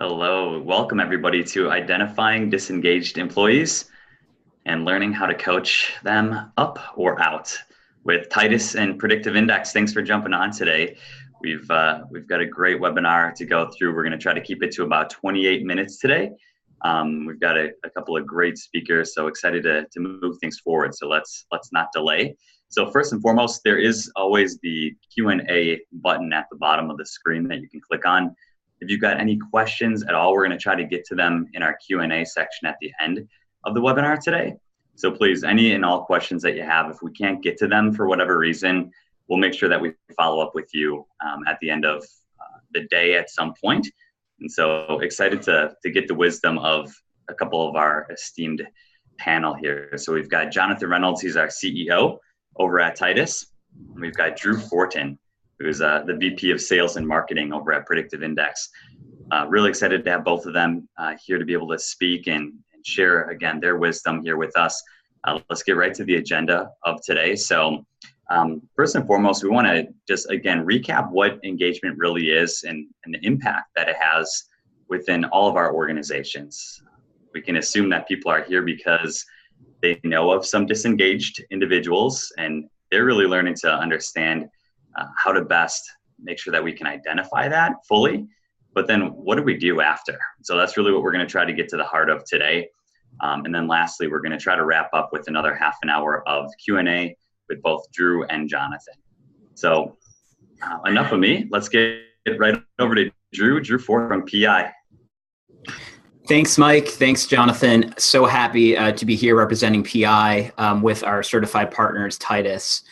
Hello, welcome everybody to Identifying Disengaged Employees and Learning How to Coach Them Up or Out with Titus and Predictive Index. Thanks for jumping on today. We've got a great webinar to go through. We're going to try to keep it to about 28 minutes today. We've got a couple of great speakers, so excited to move things forward. So let's not delay. So first and foremost, there is always the Q&A button at the bottom of the screen that you can click on. If you've got any questions at all, we're going to try to get to them in our Q&A section at the end of the webinar today. So please, any and all questions that you have, if we can't get to them for whatever reason, we'll make sure that we follow up with you at the end of the day at some point. And so excited to get the wisdom of a couple of our esteemed panel here. So we've got Jonathan Reynolds, he's our CEO over at Titus. And we've got Drew Fortin, who's the VP of Sales and Marketing over at Predictive Index. Really excited to have both of them here to be able to speak and share, again, their wisdom here with us. Let's get right to the agenda of today. So first and foremost, we want to just, again, recap what engagement really is and the impact that it has within all of our organizations. We can assume that people are here because they know of some disengaged individuals, and they're really learning to understand how to best make sure that we can identify that fully, but then what do we do after? So that's really what we're going to try to get to the heart of today. And then lastly, we're going to try to wrap up with another half an hour of Q&A with both Drew and Jonathan. So enough of me. Let's get right over to Drew Ford from PI. Thanks, Mike. Thanks, Jonathan. So happy to be here representing PI with our certified partners, Titus.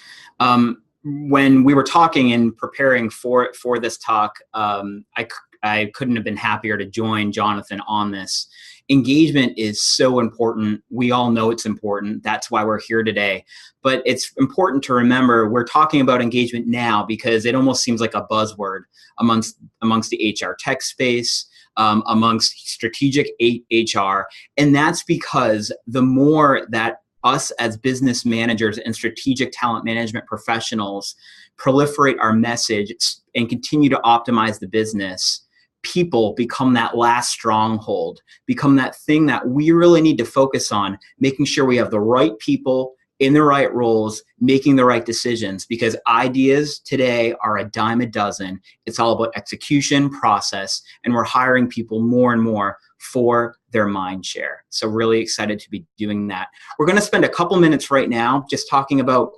When we were talking and preparing for this talk, I couldn't have been happier to join Jonathan on this. Engagement is so important. We all know it's important. That's why we're here today. But it's important to remember we're talking about engagement now because it almost seems like a buzzword amongst the HR tech space, amongst strategic HR. And that's because the more that us as business managers and strategic talent management professionals proliferate our message and continue to optimize the business, people become that last stronghold, become that thing that we really need to focus on, making sure we have the right people in the right roles, making the right decisions, because ideas today are a dime a dozen. It's all about execution, process, and we're hiring people more and more for their mind share. So really excited to be doing that. We're going to spend a couple minutes right now just talking about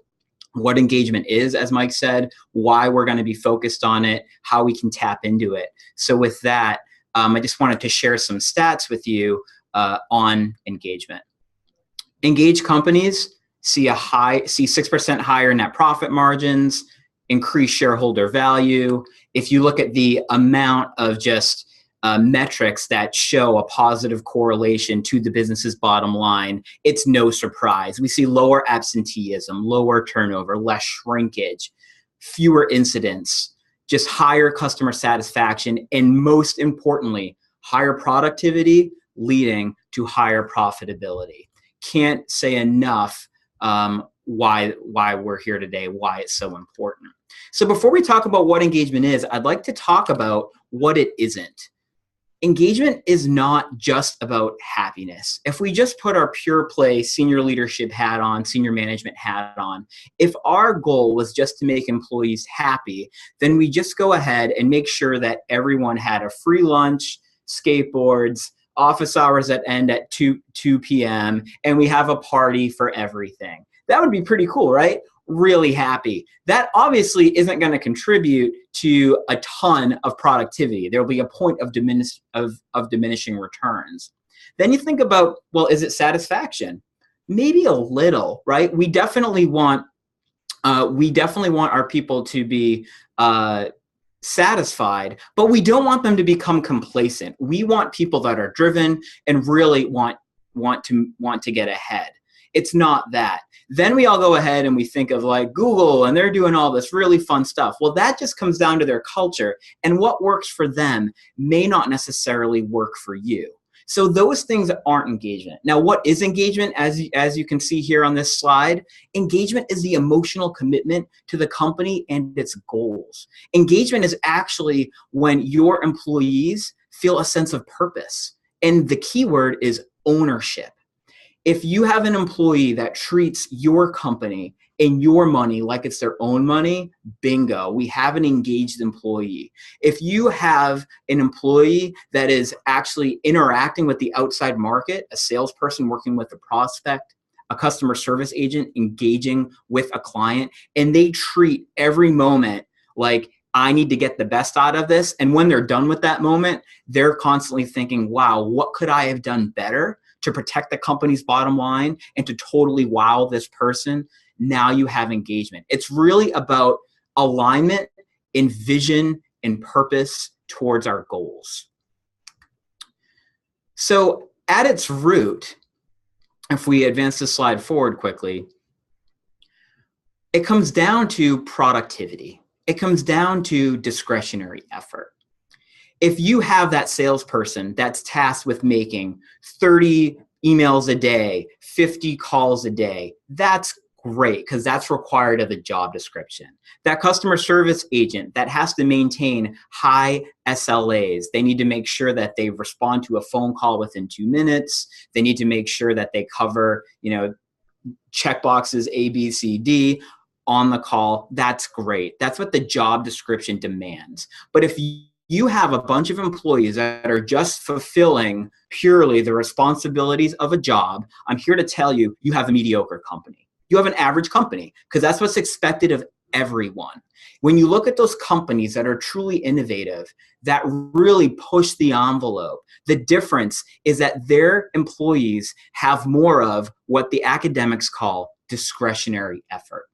what engagement is, as Mike said, why we're going to be focused on it, how we can tap into it. So with that, I just wanted to share some stats with you on engagement. Engaged companies see 6% higher net profit margins, increased shareholder value. If you look at the amount of just metrics that show a positive correlation to the business's bottom line, it's no surprise. We see lower absenteeism, lower turnover, less shrinkage, fewer incidents, just higher customer satisfaction, and most importantly, higher productivity leading to higher profitability. Can't say enough why we're here today, why it's so important. So before we talk about what engagement is, I'd like to talk about what it isn't. Engagement is not just about happiness. If we just put our pure play senior leadership hat on, senior management hat on, if our goal was just to make employees happy, then we just go ahead and make sure that everyone had a free lunch, skateboards, office hours that end at 2 p.m., and we have a party for everything. That would be pretty cool, right? Really happy. That obviously isn't going to contribute to a ton of productivity. There'll be a point of diminishing returns. Then you think about, well, is it satisfaction? Maybe a little, right? We definitely want our people to be satisfied, but we don't want them to become complacent. We want people that are driven and really want to get ahead. It's not that. Then we all go ahead and we think of like Google and they're doing all this really fun stuff. Well, that just comes down to their culture, and what works for them may not necessarily work for you. So those things aren't engagement. Now, what is engagement? As you can see here on this slide, engagement is the emotional commitment to the company and its goals. Engagement is actually when your employees feel a sense of purpose. And the key word is ownership. If you have an employee that treats your company and your money like it's their own money, bingo, we have an engaged employee. If you have an employee that is actually interacting with the outside market, a salesperson working with a prospect, a customer service agent engaging with a client, and they treat every moment like, I need to get the best out of this. And when they're done with that moment, they're constantly thinking, wow, what could I have done better to protect the company's bottom line and to totally wow this person? Now you have engagement. It's really about alignment in vision and purpose towards our goals. So at its root, if we advance the slide forward quickly, it comes down to productivity. It comes down to discretionary effort. If you have that salesperson that's tasked with making 30 emails a day, 50 calls a day, that's great because that's required of the job description. That customer service agent that has to maintain high SLAs, they need to make sure that they respond to a phone call within 2 minutes. They need to make sure that they cover, checkboxes A, B, C, D on the call. That's great. That's what the job description demands. But if you have a bunch of employees that are just fulfilling purely the responsibilities of a job, I'm here to tell you, you have a mediocre company. You have an average company because that's what's expected of everyone. When you look at those companies that are truly innovative, that really push the envelope, the difference is that their employees have more of what the academics call discretionary effort.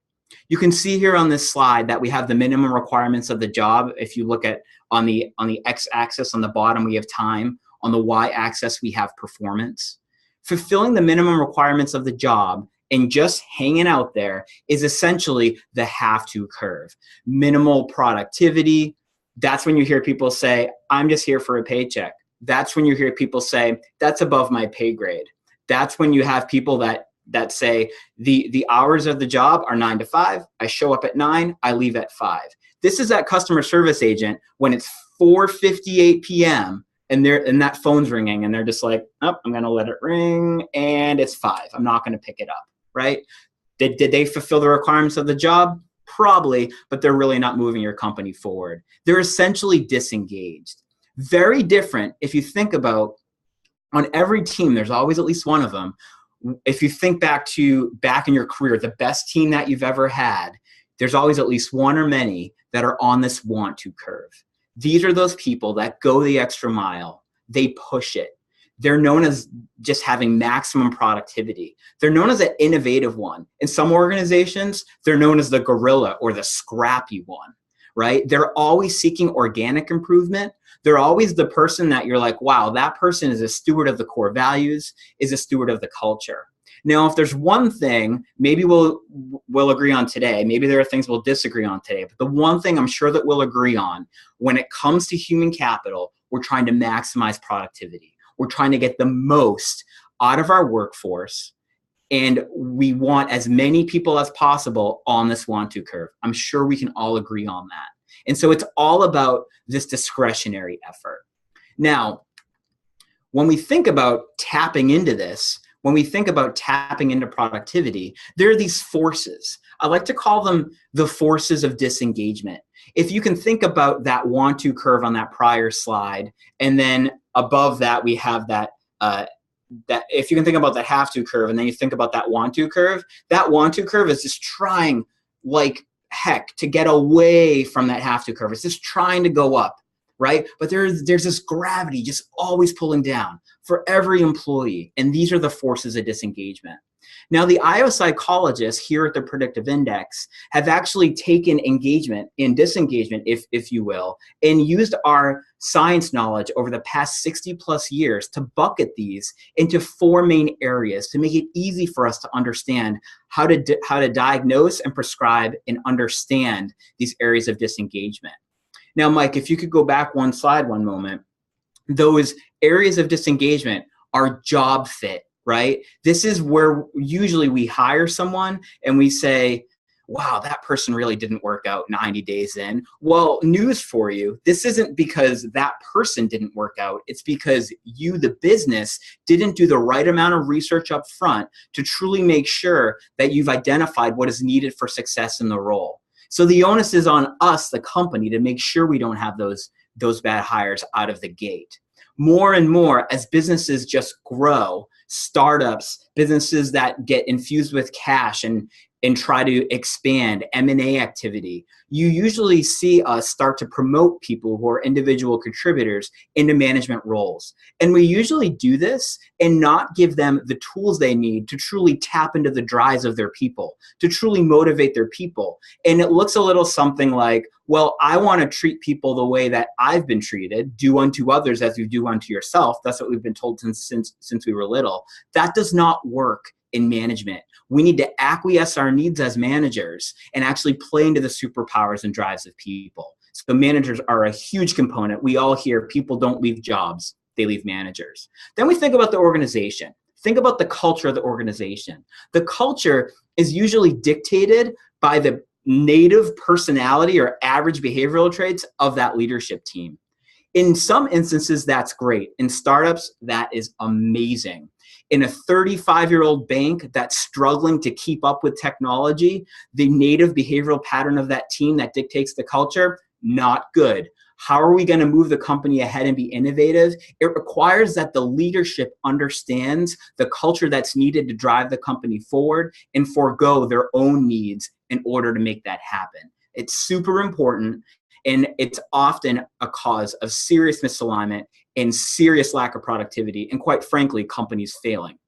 You can see here on this slide that we have the minimum requirements of the job. If you look at on the x-axis on the bottom, we have time. On the y-axis, we have performance. Fulfilling the minimum requirements of the job and just hanging out there is essentially the have-to curve. Minimal productivity. That's when you hear people say, I'm just here for a paycheck. That's when you hear people say, that's above my pay grade. That's when you have people that say the hours of the job are 9 to 5. I show up at 9, I leave at 5. This is that customer service agent when it's 4:58 p.m. and that phone's ringing and they're just like, oh, I'm going to let it ring and it's 5. I'm not going to pick it up, right? Did they fulfill the requirements of the job? Probably, but they're really not moving your company forward. They're essentially disengaged. Very different if you think about on every team, there's always at least one of them. If you think back in your career, the best team that you've ever had, there's always at least one or many that are on this want to curve. These are those people that go the extra mile. They push it. They're known as just having maximum productivity. They're known as an innovative one. In some organizations, they're known as the gorilla or the scrappy one, right? They're always seeking organic improvement. They're always the person that you're like, wow, that person is a steward of the core values, is a steward of the culture. Now, if there's one thing, maybe we'll agree on today, maybe there are things we'll disagree on today, but the one thing I'm sure that we'll agree on, when it comes to human capital, we're trying to maximize productivity. We're trying to get the most out of our workforce, and we want as many people as possible on this want-to curve. I'm sure we can all agree on that. And so it's all about this discretionary effort. Now, when we think about tapping into this, when we think about tapping into productivity, there are these forces. I like to call them the forces of disengagement. If you can think about that want-to curve on that prior slide, and then above that we have that if you can think about the have-to curve, and then you think about that want-to curve is just trying like heck to get away from that have-to curve. It's just trying to go up, right? But there's this gravity just always pulling down for every employee, and these are the forces of disengagement. Now, the IO psychologists here at the Predictive Index have actually taken engagement and disengagement, if you will, and used our science knowledge over the past 60 plus years to bucket these into 4 main areas to make it easy for us to understand how to diagnose and prescribe and understand these areas of disengagement. Now, Mike, if you could go back one slide one moment, those areas of disengagement are job fit, right? This is where usually we hire someone and we say, wow, that person really didn't work out 90 days in. Well, news for you, this isn't because that person didn't work out. It's because you, the business, didn't do the right amount of research up front to truly make sure that you've identified what is needed for success in the role. So the onus is on us, the company, to make sure we don't have those bad hires out of the gate. More and more, as businesses just grow, startups, businesses that get infused with cash and try to expand, M&A activity, you usually see us start to promote people who are individual contributors into management roles. And we usually do this and not give them the tools they need to truly tap into the drives of their people, to truly motivate their people. And it looks a little something like, well, I want to treat people the way that I've been treated, do unto others as you do unto yourself. That's what we've been told since we were little. That does not work in management. We need to acquiesce our needs as managers and actually play into the superpowers and drives of people. So managers are a huge component. We all hear people don't leave jobs, they leave managers. Then we think about the organization. Think about the culture of the organization. The culture is usually dictated by the native personality or average behavioral traits of that leadership team. In some instances, that's great. In startups, that is amazing. In a 35-year-old bank that's struggling to keep up with technology, the native behavioral pattern of that team that dictates the culture, not good. How are we going to move the company ahead and be innovative? It requires that the leadership understands the culture that's needed to drive the company forward and forego their own needs in order to make that happen. It's super important, and it's often a cause of serious misalignment and serious lack of productivity, and quite frankly, companies failing.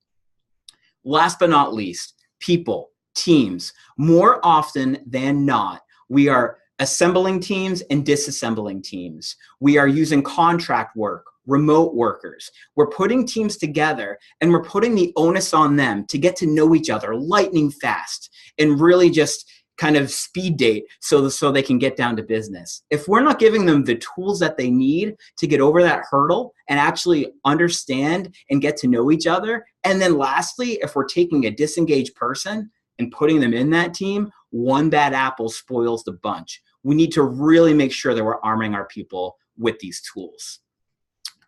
Last but not least, people, teams. More often than not, we are assembling teams and disassembling teams. We are using contract work, remote workers. We're putting teams together and we're putting the onus on them to get to know each other lightning fast and really just kind of speed date so they can get down to business. If we're not giving them the tools that they need to get over that hurdle and actually understand and get to know each other, and then lastly, if we're taking a disengaged person and putting them in that team, one bad apple spoils the bunch. We need to really make sure that we're arming our people with these tools.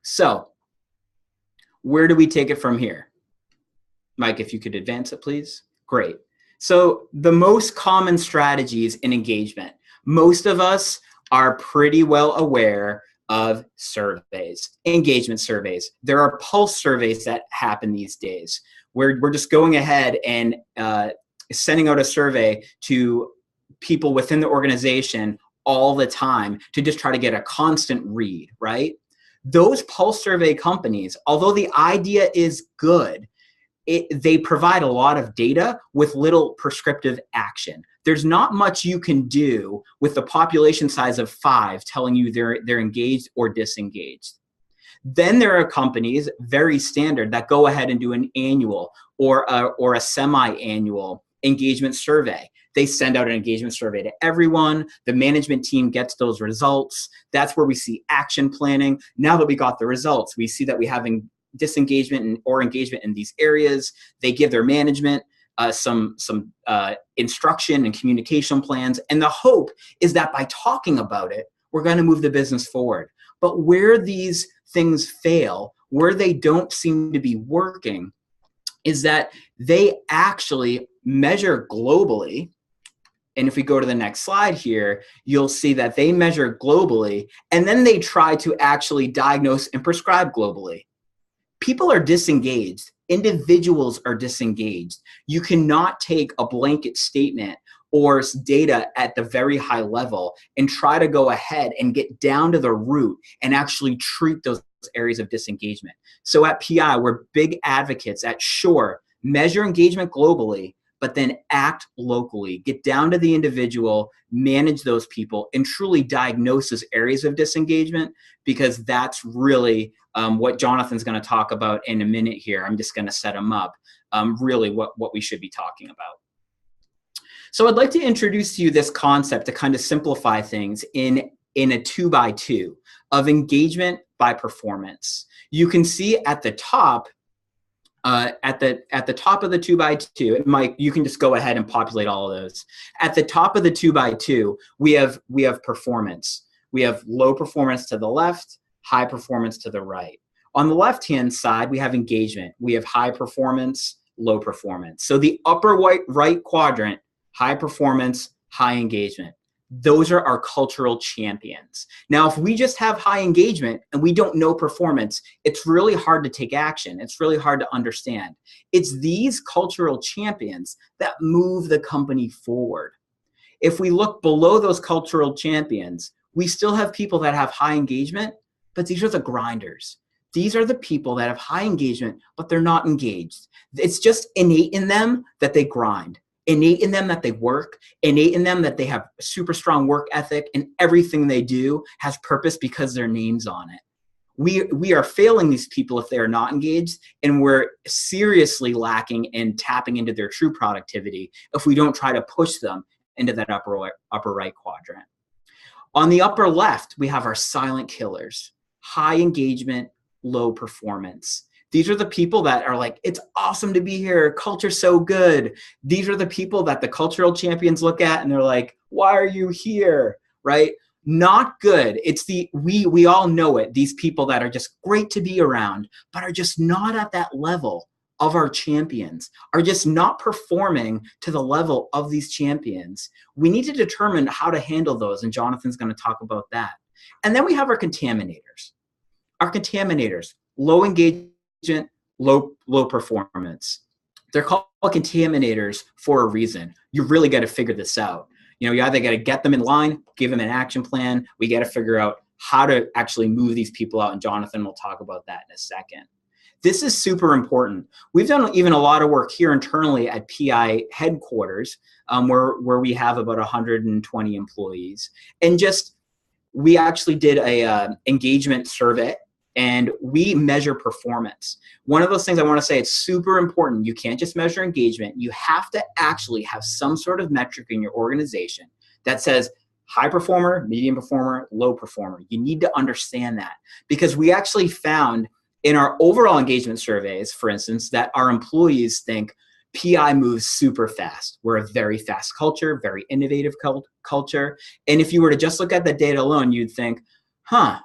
So, where do we take it from here? Mike, if you could advance it, please. Great. So the most common strategies in engagement, most of us are pretty well aware of surveys, engagement surveys. There are pulse surveys that happen these days where we're just going ahead and sending out a survey to people within the organization all the time to just try to get a constant read, right? Those pulse survey companies, although the idea is good, they provide a lot of data with little prescriptive action. There's not much you can do with the population size of 5 telling you they're engaged or disengaged. Then there are companies, very standard, that go ahead and do an annual or a semi-annual engagement survey. They send out an engagement survey to everyone. The management team gets those results. That's where we see action planning. Now that we got the results, we see that we have disengagement or engagement in these areas. They give their management some instruction and communication plans. And the hope is that by talking about it, we're going to move the business forward. But where these things fail, where they don't seem to be working, is that they actually measure globally. And if we go to the next slide here, you'll see that they measure globally, and then they try to actually diagnose and prescribe globally. People are disengaged. Individuals are disengaged. You cannot take a blanket statement or data at the very high level and try to go ahead and get down to the root and actually treat those areas of disengagement. So at PI, we're big advocates at sure, measure engagement globally, but then act locally. Get down to the individual, manage those people, and truly diagnose those areas of disengagement, because that's really what Jonathan's going to talk about in a minute here. I'm just going to set him up, really what we should be talking about. So I'd like to introduce to you this concept to kind of simplify things in a 2x2 of engagement by performance. You can see at the top At the top of the 2x2, and Mike, you can just go ahead and populate all of those. At the top of the 2x2, we have performance. We have low performance to the left, high performance to the right. On the left-hand side, we have engagement. We have high performance, low performance. So the upper right quadrant, high performance, high engagement. Those are our cultural champions. Now, if we just have high engagement and we don't know performance, it's really hard to take action. It's really hard to understand. It's these cultural champions that move the company forward. If we look below those cultural champions, we still have people that have high engagement, but these are the grinders. These are the people that have high engagement, but they're not engaged. It's just innate in them that they grind. Innate in them that they work, innate in them that they have super strong work ethic, and everything they do has purpose because their name's on it. We are failing these people if they are not engaged, and we're seriously lacking in tapping into their true productivity if we don't try to push them into that upper right quadrant. On the upper left, we have our silent killers, high engagement, low performance. These are the people that are like, it's awesome to be here. Culture's so good. These are the people that the cultural champions look at and they're like, why are you here? Right? Not good. It's we all know it. These people that are just great to be around, but are just not at that level of our champions, are just not performing to the level of these champions. We need to determine how to handle those. And Jonathan's going to talk about that. And then we have our contaminators. Our contaminators, low engagement, low performance. They're called contaminators for a reason. You really got to figure this out. You either got to get them in line, give them an action plan. We got to figure out how to actually move these people out. And Jonathan will talk about that in a second. This is super important. We've done even a lot of work here internally at PI headquarters, where we have about 120 employees. And we actually did a engagement survey, and we measure performance. One of those things I want to say, it's super important. You can't just measure engagement. You have to actually have some sort of metric in your organization that says high performer, medium performer, low performer. You need to understand that, because we actually found in our overall engagement surveys, for instance, that our employees think PI moves super fast. We're a very fast culture, very innovative culture. And if you were to just look at the data alone, you'd think,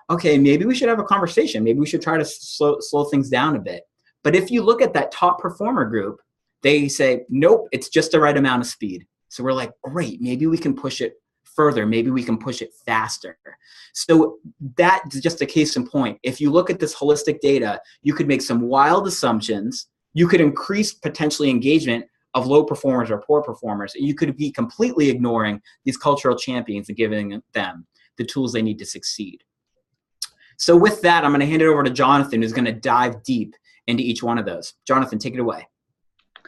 okay, maybe we should have a conversation. Maybe we should try to slow things down a bit. But if you look at that top performer group, they say, nope, it's just the right amount of speed. So we're like, great, maybe we can push it further. Maybe we can push it faster. So that's just a case in point. If you look at this holistic data, you could make some wild assumptions. You could increase potentially engagement of low performers or poor performers. You could be completely ignoring these cultural champions and giving them the tools they need to succeed. So with that, I'm going to hand it over to Jonathan, who's going to dive deep into each one of those. Jonathan, take it away.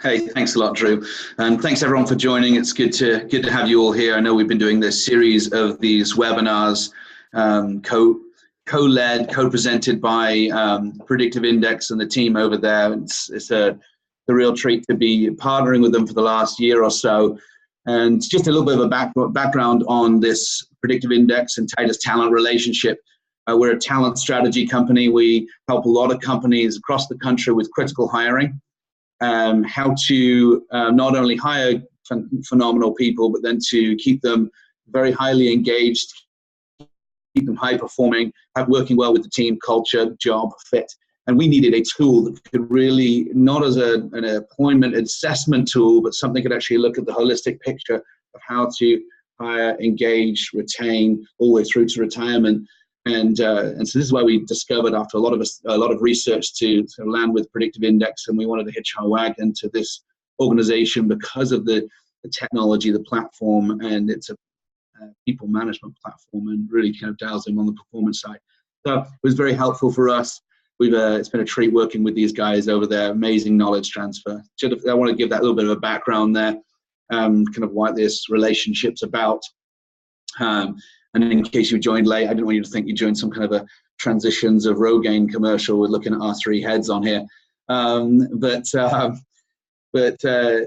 Hey, thanks a lot, Drew. And thanks everyone for joining. It's good to have you all here. I know we've been doing this series of these webinars, co-led, co-presented by Predictive Index and the team over there. It's a real treat to be partnering with them for the last year or so. And just a little bit of a background on this Predictive Index and Titus talent relationship. We're a talent strategy company. We help a lot of companies across the country with critical hiring, how to not only hire phenomenal people, but then to keep them very highly engaged, keep them high performing, working well with the team, culture, job fit. And we needed a tool that could really, not as an employment assessment tool, but something that could actually look at the holistic picture of how to hire, engage, retain, all the way through to retirement. And so this is why we discovered, after a lot of research, to land with Predictive Index, and we wanted to hitch our wagon to this organization because of the technology, the platform, and it's a people management platform, and really kind of dials in on the performance side. So it was very helpful for us. It's been a treat working with these guys over there. Amazing knowledge transfer. I want to give that little bit of a background there, kind of what this relationship's about. And in case you joined late, I didn't want you to think you joined some kind of a Transitions of Rogaine commercial. We're looking at our three heads on here. But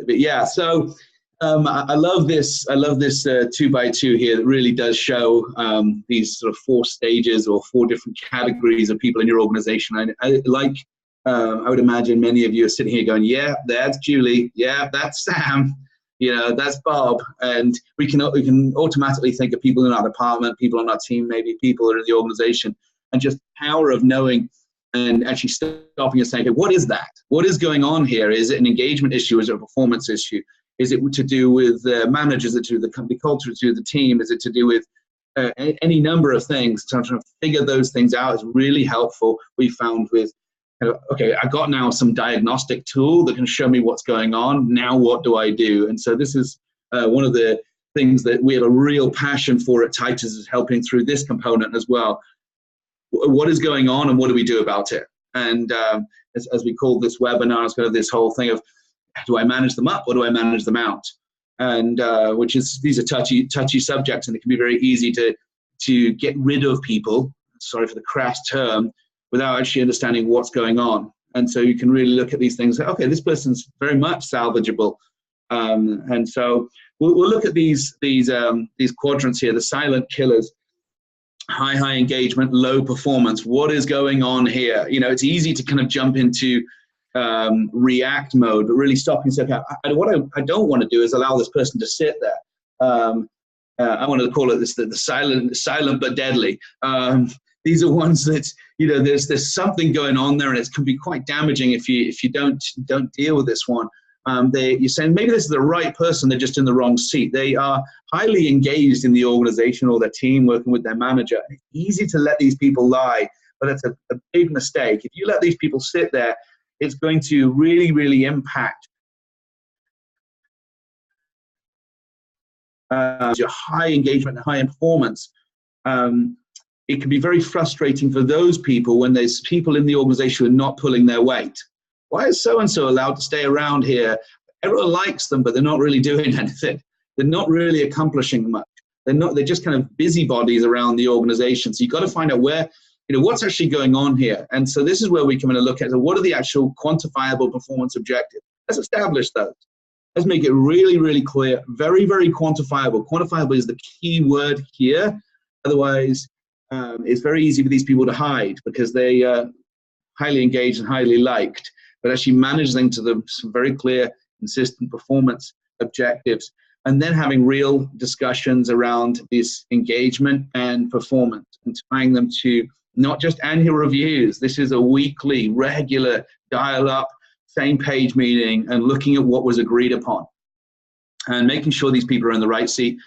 yeah, so I love this 2x2 here that really does show these sort of 4 stages or 4 different categories of people in your organization. I like I would imagine many of you are sitting here going, yeah, that's Julie. Yeah, that's Sam. That's Bob. And we can automatically think of people in our department, people on our team, maybe people in the organization, and just power of knowing and actually stopping and saying, okay, what is that? What is going on here? Is it an engagement issue? Is it a performance issue? Is it to do with managers? Is it to do with the company culture? Is it to do with the team? Is it to do with any number of things? Trying to figure those things out is really helpful. We found with, okay, I got now some diagnostic tool that can show me what's going on. Now what do I do? And so this is one of the things that we have a real passion for at Titus, is helping through this component as well. What is going on and what do we do about it? And as we call this webinar, it's kind of this whole thing of, do I manage them up or do I manage them out? And these are touchy subjects, and it can be very easy to get rid of people, sorry for the crass term, without actually understanding what's going on. And so you can really look at these things, okay, this person's very much salvageable. And so we'll look at these quadrants here, the silent killers. High engagement, low performance. What is going on here? It's easy to kind of jump into react mode, but really stopping and saying, what I don't want to do is allow this person to sit there. I want to call it the silent but deadly. These are ones that there's something going on there, and it can be quite damaging if you don't deal with this one. You're saying maybe this is the right person, they're just in the wrong seat. They are highly engaged in the organization or their team, working with their manager. It's easy to let these people lie, but it's a big mistake. If you let these people sit there, it's going to really, really impact your high engagement and high performance. It can be very frustrating for those people when there's people in the organization who are not pulling their weight. Why is so-and-so allowed to stay around here? Everyone likes them, but they're not really doing anything. They're not really accomplishing much. They're just kind of busybodies around the organization. So you've got to find out where, what's actually going on here. And so this is where we come in and look at, so what are the actual quantifiable performance objectives? Let's establish those. Let's make it really, really clear, very, very quantifiable. Quantifiable is the key word here. Otherwise, it's very easy for these people to hide because they are highly engaged and highly liked, but actually managing to some very clear, consistent performance objectives, and then having real discussions around this engagement and performance, and tying them to not just annual reviews. This is a weekly, regular dial-up, same page meeting, and looking at what was agreed upon, and making sure these people are in the right seat.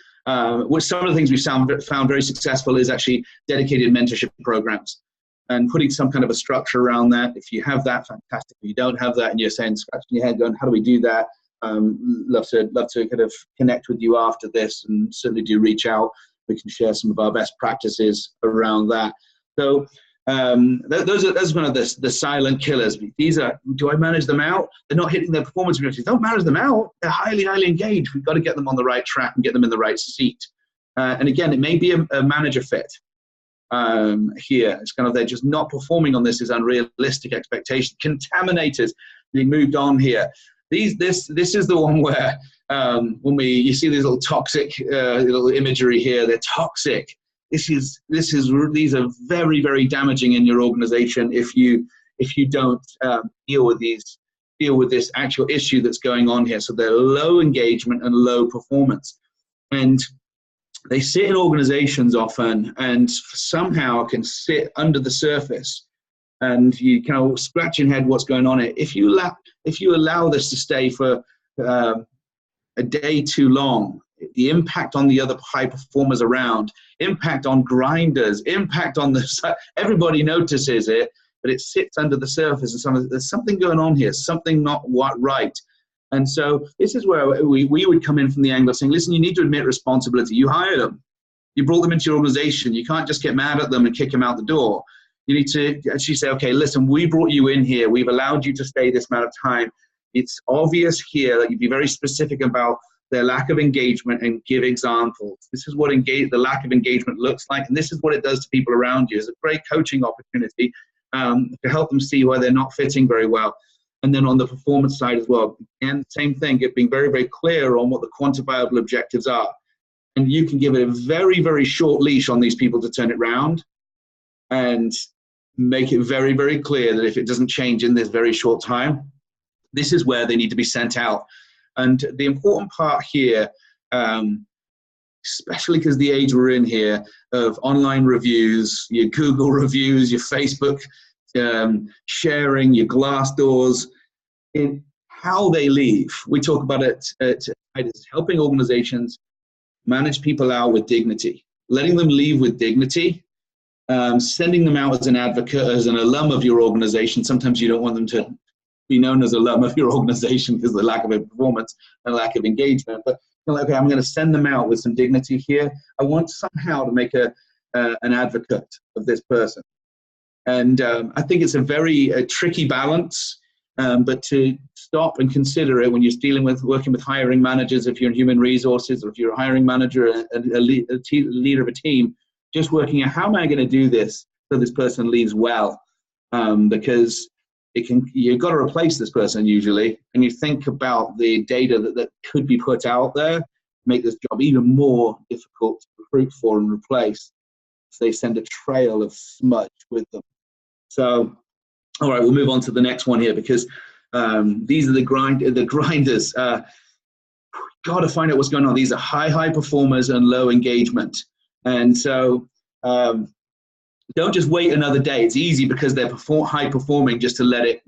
Which some of the things we found very successful is actually dedicated mentorship programs, and putting some kind of a structure around that. If you have that, fantastic. If you don't have that and you're saying, scratching your head going, how do we do that? Love to kind of connect with you after this, and certainly do reach out. We can share some of our best practices around that. So those are one of the silent killers. These are, do I manage them out? They're not hitting their performance objectives. Don't manage them out. They're highly, highly engaged. We've got to get them on the right track and get them in the right seat. And again, it may be a manager fit. Here, it's kind of, they're just not performing on this is unrealistic expectation. Contaminators being moved on here. This is the one where when you see these little toxic little imagery here, they're toxic. These are very, very damaging in your organization if you don't deal with this actual issue that's going on here. So they're low engagement and low performance, and they sit in organizations often and somehow can sit under the surface, and you kind of scratch your head what's going on here. If you allow this to stay for a day too long, the impact on the other high performers around, impact on grinders, impact on everybody notices it, but it sits under the surface, and there's something going on here, something not right. And so this is where we would come in from the angle of saying, listen, you need to admit responsibility. You hired them. You brought them into your organization. You can't just get mad at them and kick them out the door. You need to actually say, okay, listen, we brought you in here. We've allowed you to stay this amount of time. It's obvious here that you'd be very specific about their lack of engagement and give examples. This is what the lack of engagement looks like, and this is what it does to people around you. It's a great coaching opportunity to help them see where they're not fitting very well. And then on the performance side as well, and same thing, being very, very clear on what the quantifiable objectives are. And you can give it a very, very short leash on these people to turn it around. And make it very, very clear that if it doesn't change in this very short time, this is where they need to be sent out. And the important part here, especially because the age we're in here of online reviews, your Google reviews, your Facebook sharing, your Glassdoors, in how they leave. We talk about it at Titus, helping organizations manage people out with dignity, letting them leave with dignity, sending them out as an advocate, as an alum of your organization. Sometimes you don't want them to be known as alum of your organization because of the lack of performance and lack of engagement. But okay, I'm going to send them out with some dignity here. I want somehow to make an advocate of this person. And I think it's a very tricky balance, but to stop and consider it when you're working with hiring managers, if you're in human resources, or if you're a hiring manager, a leader of a team, just working out how am I going to do this so this person leaves well, because you've got to replace this person usually, and you think about the data that could be put out there, make this job even more difficult to recruit for and replace. So they send a trail of smudge with them. So, all right, we'll move on to the next one here, because these are the grinders. Got to find out what's going on. These are high performers and low engagement. And so don't just wait another day. It's easy because they're high performing just to let it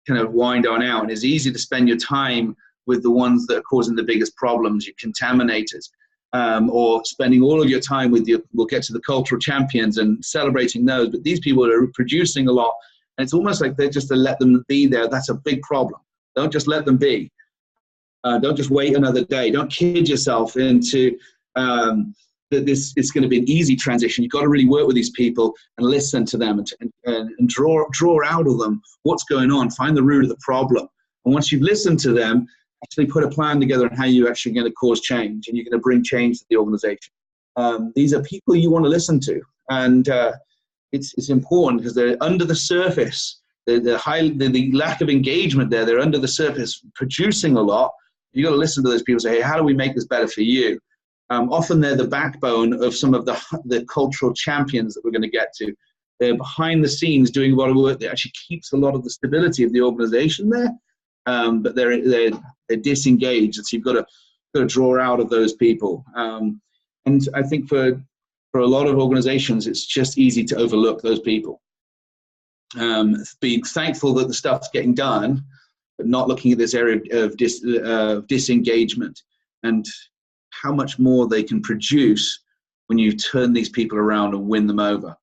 kind of wind on out. And it's easy to spend your time with the ones that are causing the biggest problems, your contaminators, or spending all of your time with we'll get to the cultural champions and celebrating those. But these people are producing a lot. And it's almost like they're just to let them be there. That's a big problem. Don't just let them be. Don't just wait another day. Don't kid yourself into that this is going to be an easy transition. You've got to really work with these people and listen to them and draw out of them what's going on. Find the root of the problem. And once you've listened to them, actually put a plan together on how you're actually going to cause change, and you're going to bring change to the organization. These are people you want to listen to. And it's important because they're under the surface. The lack of engagement there, they're under the surface producing a lot. You've got to listen to those people and say, hey, how do we make this better for you? Often they're the backbone of some of the cultural champions that we're going to get to. They're behind the scenes doing a lot of work that actually keeps a lot of the stability of the organization there, but they're disengaged. So you've got to draw out of those people. And I think for a lot of organizations, it's just easy to overlook those people. Be thankful that the stuff's getting done, but not looking at this area of disengagement and how much more they can produce when you turn these people around and win them over.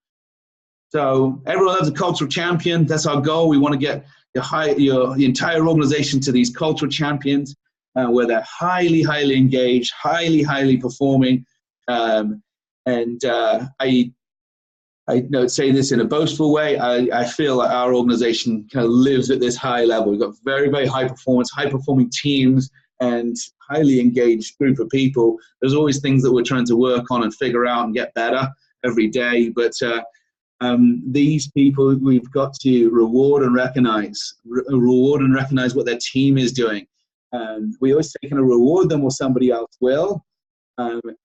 So everyone loves a cultural champion. That's our goal. We want to get your entire organization to these cultural champions where they're highly engaged, highly performing. And I don't say this in a boastful way. I feel like our organization kind of lives at this high level. We've got very high performance, high performing teams, and highly engaged group of people. There's always things that we're trying to work on and figure out and get better every day. But these people, we've got to reward and recognize what their team is doing. We always say, can I reward them or somebody else will?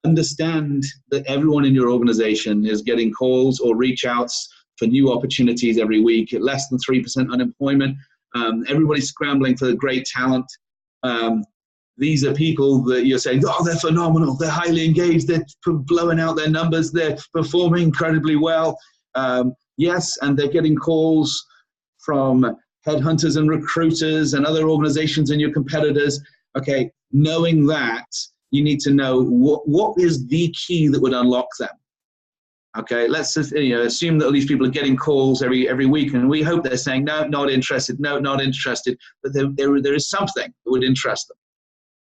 Understand that everyone in your organization is getting calls or reach outs for new opportunities every week at less than 3% unemployment. Everybody's scrambling for great talent. These are people that you're saying, oh, they're phenomenal. They're highly engaged. They're blowing out their numbers. They're performing incredibly well. Yes, and they're getting calls from headhunters and recruiters and other organizations and your competitors. Okay, knowing that, you need to know what is the key that would unlock them. Okay, let's just, assume that all these people are getting calls every week, and we hope they're saying, no, not interested, no, not interested, but there is something that would interest them.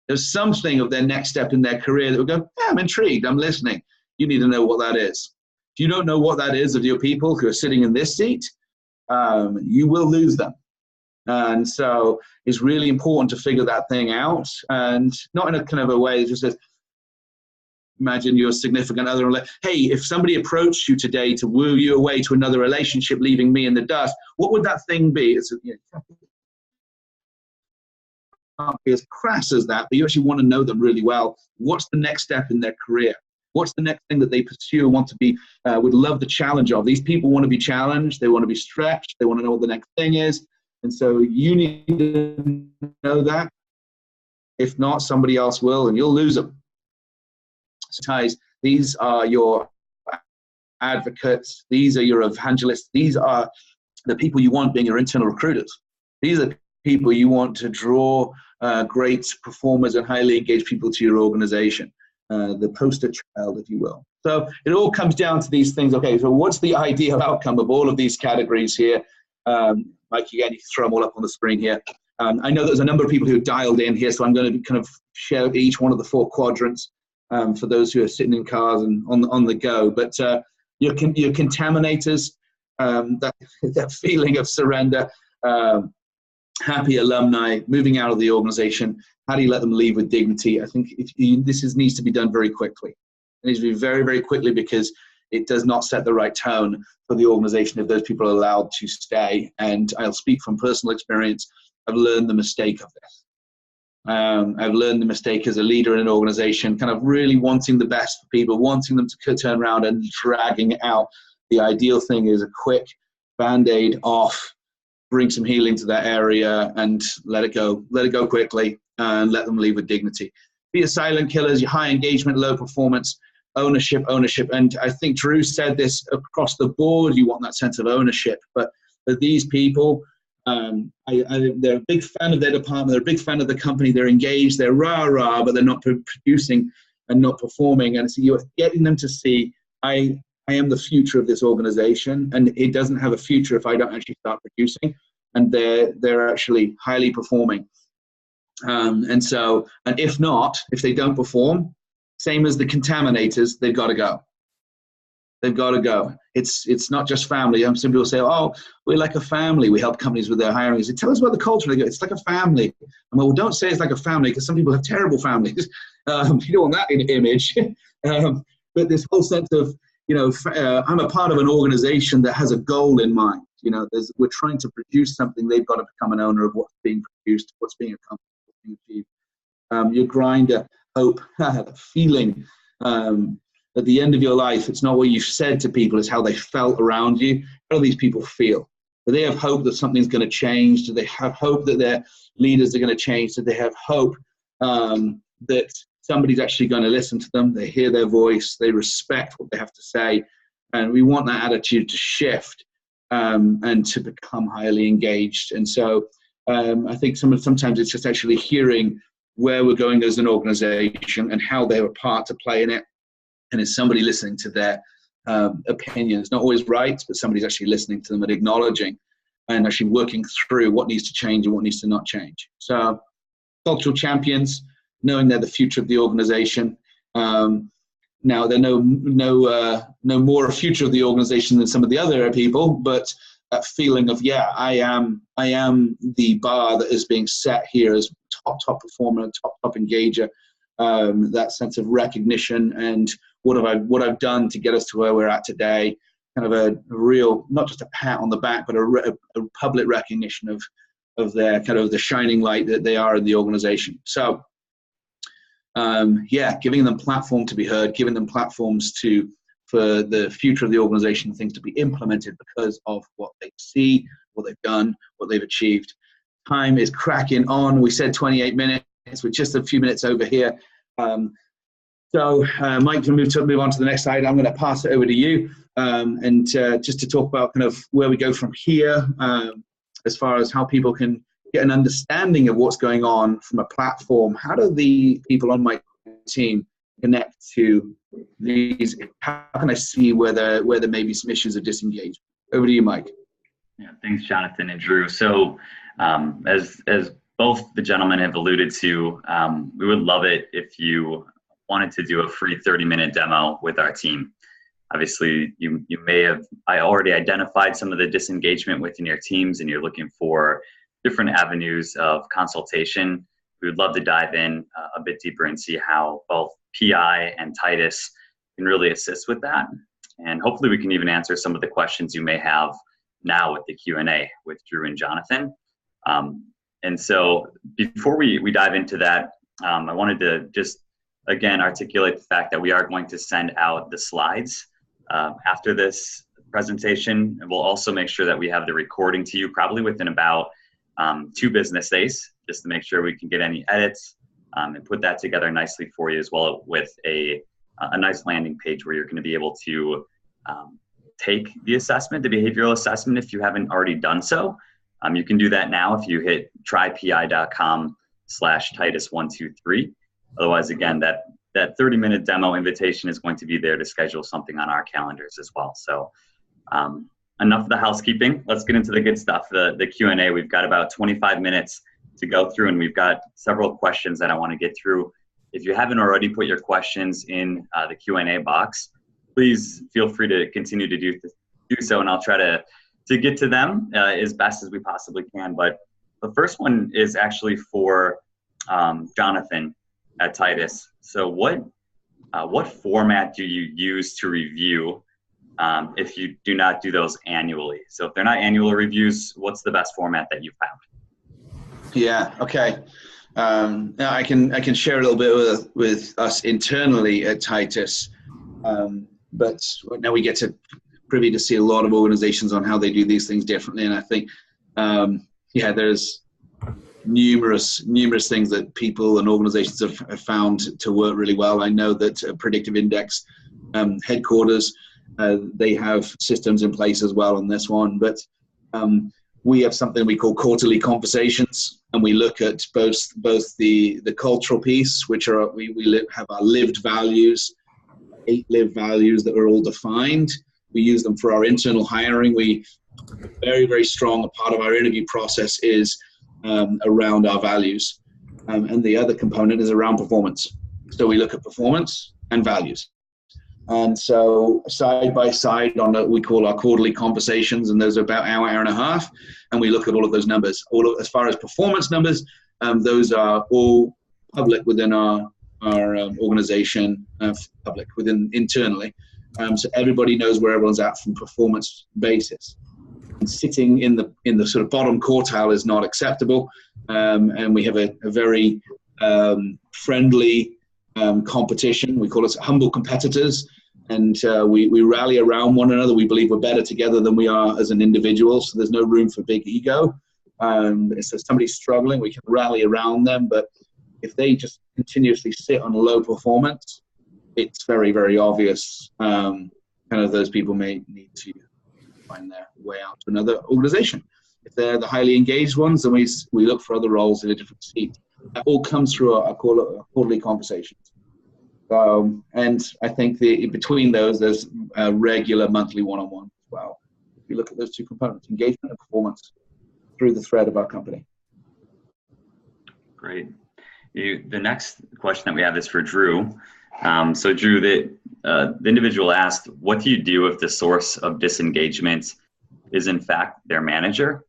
There's something of their next step in their career that would go, yeah, I'm intrigued, I'm listening. You need to know what that is. If you don't know what that is of your people who are sitting in this seat, you will lose them. And so it's really important to figure that thing out, and not in a kind of a way that just says, imagine your significant other, hey, if somebody approached you today to woo you away to another relationship, leaving me in the dust, what would that thing be? It's can't be as crass as that, but you actually want to know them really well. What's the next step in their career? What's the next thing that they pursue, want to be, would love the challenge of? These people want to be challenged. They want to be stretched. They want to know what the next thing is. And so you need to know that. If not, somebody else will, and you'll lose them. So these are your advocates. These are your evangelists. These are the people you want being your internal recruiters. These are the people you want to draw great performers and highly engaged people to your organization, the poster child, if you will. So it all comes down to these things. Okay, so what's the ideal outcome of all of these categories here? Mike, again, you can throw them all up on the screen here. I know there's a number of people who dialed in here, so I'm going to kind of share each one of the 4 quadrants for those who are sitting in cars and on the go. But your contaminators, that feeling of surrender, happy alumni, moving out of the organization, how do you let them leave with dignity? I think needs to be done very quickly. It needs to be very, very quickly, because it does not set the right tone for the organization if those people are allowed to stay. And I'll speak from personal experience. I've learned the mistake of this. I've learned the mistake as a leader in an organization, kind of really wanting the best for people, wanting them to turn around and dragging it out. The ideal thing is a quick Band-Aid off, bring some healing to that area and let it go quickly and let them leave with dignity. Be your silent killers, your high engagement, low performance, ownership. And I think Drew said this across the board, you want that sense of ownership. But for these people, they're a big fan of their department, they're a big fan of the company, they're engaged, they're rah-rah, but they're not producing and not performing. And so you're getting them to see, I am the future of this organization, and it doesn't have a future if I don't actually start producing. And they're actually highly performing. And if they don't perform, same as the contaminators, they've got to go. They've got to go. It's not just family. Some people say, oh, we're like a family. We help companies with their hiring. Say, tell us about the culture. They go, it's like a family. And well, don't say it's like a family, because some people have terrible families. You don't want that image. But this whole sense of, I'm a part of an organization that has a goal in mind. We're trying to produce something. They've got to become an owner of what's being produced, what's being accomplished, what's being achieved. Your grinder, hope, the feeling at the end of your life. It's not what you've said to people, it's how they felt around you. How do these people feel? Do they have hope that something's going to change? Do they have hope that their leaders are going to change? Do they have hope that somebody's actually going to listen to them? They hear their voice, they respect what they have to say. And we want that attitude to shift and to become highly engaged. And so I think sometimes it's just actually hearing where we're going as an organization and how they have a part to play in it. And is somebody listening to their opinions? Not always right, but somebody's actually listening to them and acknowledging and actually working through what needs to change and what needs to not change. So cultural champions, knowing they're the future of the organization. Now, they're no more a future of the organization than some of the other people, but that feeling of, I am the bar that is being set here as top performer, top engager. That sense of recognition and what I've done to get us to where we're at today. Kind of a real, not just a pat on the back, but a public recognition of their kind of the shining light that they are in the organization. So, giving them platform to be heard, giving them platforms for the future of the organization, things to be implemented because of what they see, what they've done, what they've achieved. Time is cracking on. We said 28 minutes. We're just a few minutes over here. So Mike, to move on to the next slide, I'm going to pass it over to you and just to talk about kind of where we go from here as far as how people can get an understanding of what's going on from a platform. How do the people on my team connect to these? How can I see where there may be some issues of disengagement? Over to you, Mike. Yeah, thanks, Jonathan and Drew. So as both the gentlemen have alluded to, we would love it if you wanted to do a free 30-minute demo with our team. Obviously, you may have already identified some of the disengagement within your teams and you're looking for different avenues of consultation. We would love to dive in a bit deeper and see how both PI and Titus can really assist with that. And hopefully we can even answer some of the questions you may have now with the Q&A with Drew and Jonathan. And so before we dive into that, I wanted to just again, articulate the fact that we are going to send out the slides after this presentation. And we'll also make sure that we have the recording to you probably within about 2 business days, just to make sure we can get any edits and put that together nicely for you, as well with a nice landing page where you're going to be able to take the assessment, the behavioral assessment, if you haven't already done so. You can do that now if you hit trypi.com/Titus123. Otherwise, again, that 30-minute demo invitation is going to be there to schedule something on our calendars as well. So enough of the housekeeping. Let's get into the good stuff, the Q&A. We've got about 25 minutes to go through, and we've got several questions that I want to get through. If you haven't already put your questions in the Q&A box, please feel free to continue to do so, and I'll try to get to them as best as we possibly can. But the first one is actually for Jonathan at Titus. So what format do you use to review if you do not do those annually? So if they're not annual reviews, what's the best format that you've found? Yeah, okay. Now I can share a little bit with us internally at Titus, but now we get to privy to see a lot of organizations on how they do these things differently. And I think, there's numerous things that people and organizations have found to work really well. I know that Predictive Index headquarters, they have systems in place as well on this one, but we have something we call quarterly conversations, and we look at both the cultural piece, which are we have our lived values, 8 lived values that are all defined. We use them for our internal hiring. We very, very strong. A part of our interview process is around our values, and the other component is around performance. So we look at performance and values. And so side by side on what we call our quarterly conversations, and those are about an hour and a half, and we look at all of those numbers. As far as performance numbers, those are all public within our organization, public within internally. So everybody knows where everyone's at from performance basis. And sitting in the sort of bottom quartile is not acceptable, and we have a very friendly competition. We call it humble competitors, and we rally around one another. We believe we're better together than we are as an individual, so there's no room for big ego. If somebody's struggling, we can rally around them, but if they just continuously sit on low performance, it's very, very obvious kind of those people may need to find their way out to another organization. If they're the highly engaged ones, then we look for other roles in a different seat. That all comes through our quarterly conversations. And I think between those, there's a regular monthly one-on-one as well. If you look at those 2 components, engagement and performance, through the thread of our company. Great. The next question that we have is for Drew. So Drew, the individual asked, what do you do if the source of disengagement is in fact their manager?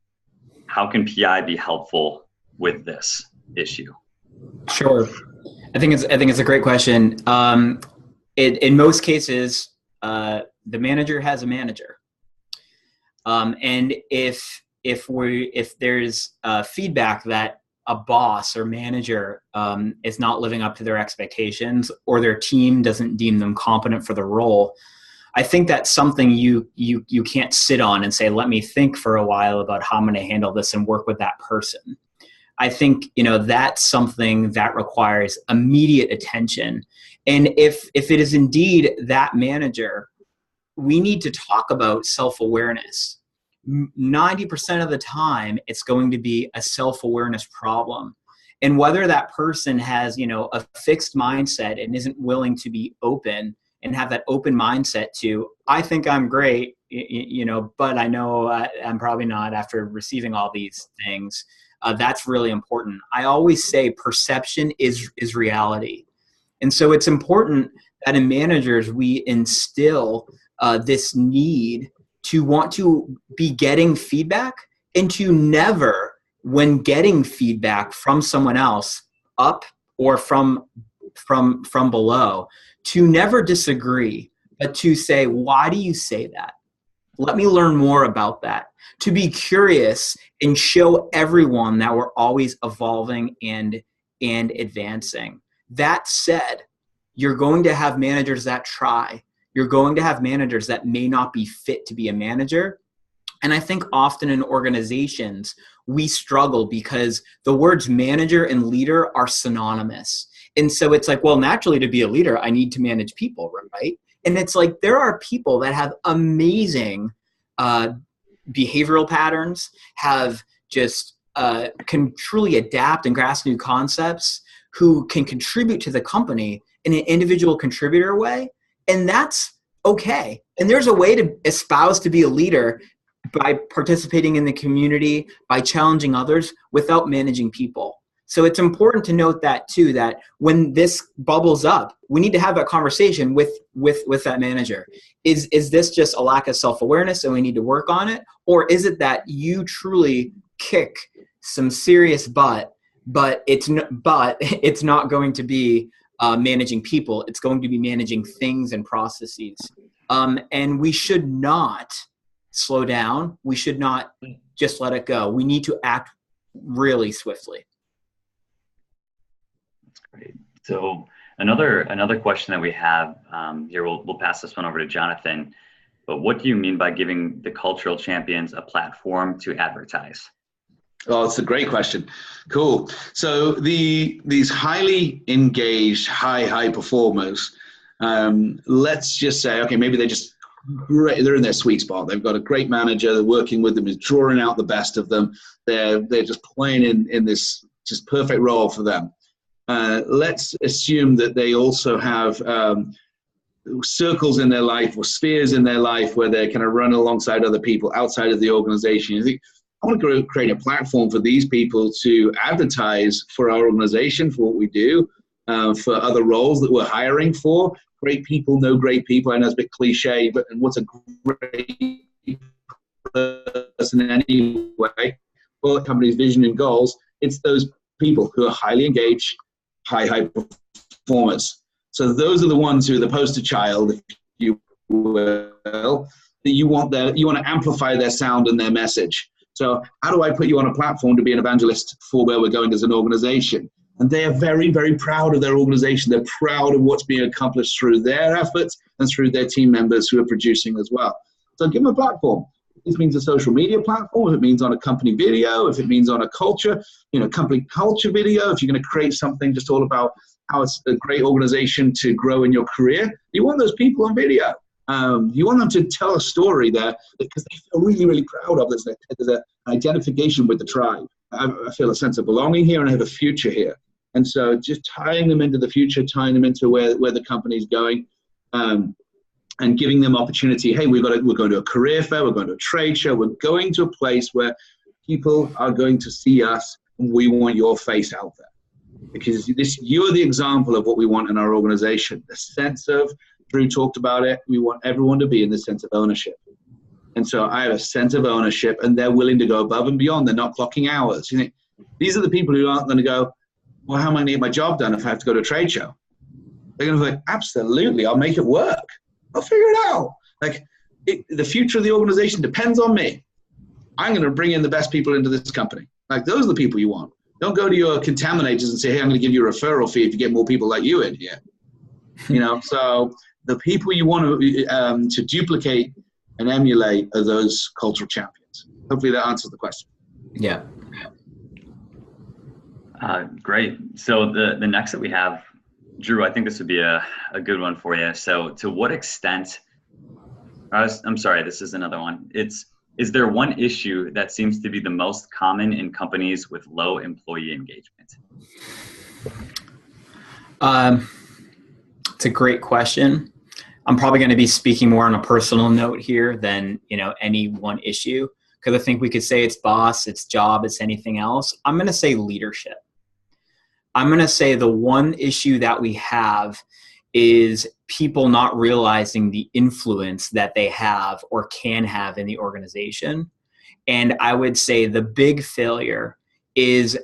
How can PI be helpful with this issue? Sure. I think it's a great question. In most cases, the manager has a manager. And if there's feedback that a boss or manager is not living up to their expectations, or their team doesn't deem them competent for the role, I think that's something you can't sit on and say, let me think for a while about how I'm going to handle this and work with that person. I think, that's something that requires immediate attention. And if it is indeed that manager, we need to talk about self-awareness. 90% of the time, it's going to be a self-awareness problem. And whether that person has, a fixed mindset and isn't willing to be open and have that open mindset to, I think I'm great, but I know I'm probably not after receiving all these things. That's really important. I always say perception is reality. And so it's important that in managers, we instill this need to want to be getting feedback, and to never, when getting feedback from someone else, up or from below, to never disagree, but to say, why do you say that? Let me learn more about that. To be curious and show everyone that we're always evolving and advancing. That said, you're going to have managers that try. You're going to have managers that may not be fit to be a manager. And I think often in organizations, we struggle because the words manager and leader are synonymous. And so it's like, well, naturally to be a leader, I need to manage people, right? And it's like, there are people that have amazing behavioral patterns, have just can truly adapt and grasp new concepts, who can contribute to the company in an individual contributor way. And that's okay. And there's a way to espouse to be a leader by participating in the community, by challenging others without managing people. So it's important to note that too, that when this bubbles up, we need to have that conversation with that manager. Is this just a lack of self-awareness and we need to work on it? Or is it that you truly kick some serious butt, but it's not going to be managing people. It's going to be managing things and processes. And we should not slow down. We should not just let it go. We need to act really swiftly. That's great. So another question that we have here, we'll pass this one over to Jonathan. But what do you mean by giving the cultural champions a platform to advertise? Oh, it's a great question. Cool. So these highly engaged, high performers, let's just say, okay, maybe they're in their sweet spot. They've got a great manager. They're working with them, is drawing out the best of them. They're just playing in this just perfect role for them. Let's assume that they also have circles in their life or spheres in their life where they're kind of running alongside other people outside of the organization. You think, I want to create a platform for these people to advertise for our organization, for what we do, for other roles that we're hiring for. Great people know great people. I know it's a bit cliche, but what's a great person anyway? Well, the company's vision and goals, it's those people who are highly engaged, high performers. So those are the ones who are the poster child, if you will, that you want to amplify their sound and their message. So how do I put you on a platform to be an evangelist for where we're going as an organization? And they are very, very proud of their organization. They're proud of what's being accomplished through their efforts and through their team members who are producing as well. So give them a platform. This means a social media platform, if it means on a company video, if it means on a culture, company culture video, if you're going to create something just all about how it's a great organization to grow in your career, you want those people on video. You want them to tell a story there because they feel really, really proud of this. There's an identification with the tribe. I feel a sense of belonging here and I have a future here. And so just tying them into the future, tying them into where the company's going, and giving them opportunity. Hey, we're going to a career fair, we're going to a trade show, we're going to a place where people are going to see us and we want your face out there. Because you're the example of what we want in our organization. The sense of, Drew talked about it, we want everyone to be in this sense of ownership. And so I have a sense of ownership and they're willing to go above and beyond. They're not clocking hours. These are the people who aren't going to go, well, how am I going to get my job done if I have to go to a trade show? They're going to be like, absolutely, I'll make it work. I'll figure it out. The future of the organization depends on me. I'm going to bring in the best people into this company. Those are the people you want. Don't go to your contaminators and say, hey, I'm going to give you a referral fee if you get more people like you in here. So the people you want to duplicate and emulate are those cultural champions. Hopefully that answers the question. Yeah. Great. So the next that we have, Drew, I think this would be a good one for you. So to what extent, I'm sorry, this is another one. Is there one issue that seems to be the most common in companies with low employee engagement? It's a great question. I'm probably going to be speaking more on a personal note here than, any one issue, because I think we could say it's boss, it's job, it's anything else. I'm going to say leadership. I'm going to say the one issue that we have is people not realizing the influence that they have or can have in the organization. And I would say the big failure is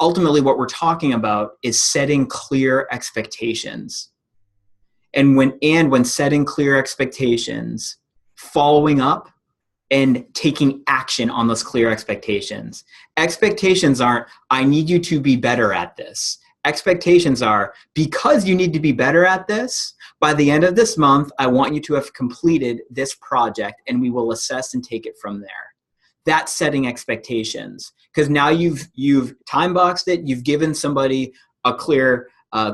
ultimately what we're talking about is setting clear expectations. And when setting clear expectations, following up and taking action on those clear expectations. Expectations aren't, I need you to be better at this. expectations are, because you need to be better at this, by the end of this month, I want you to have completed this project and we will assess and take it from there. That's setting expectations, because now you've time boxed it, you've given somebody a clear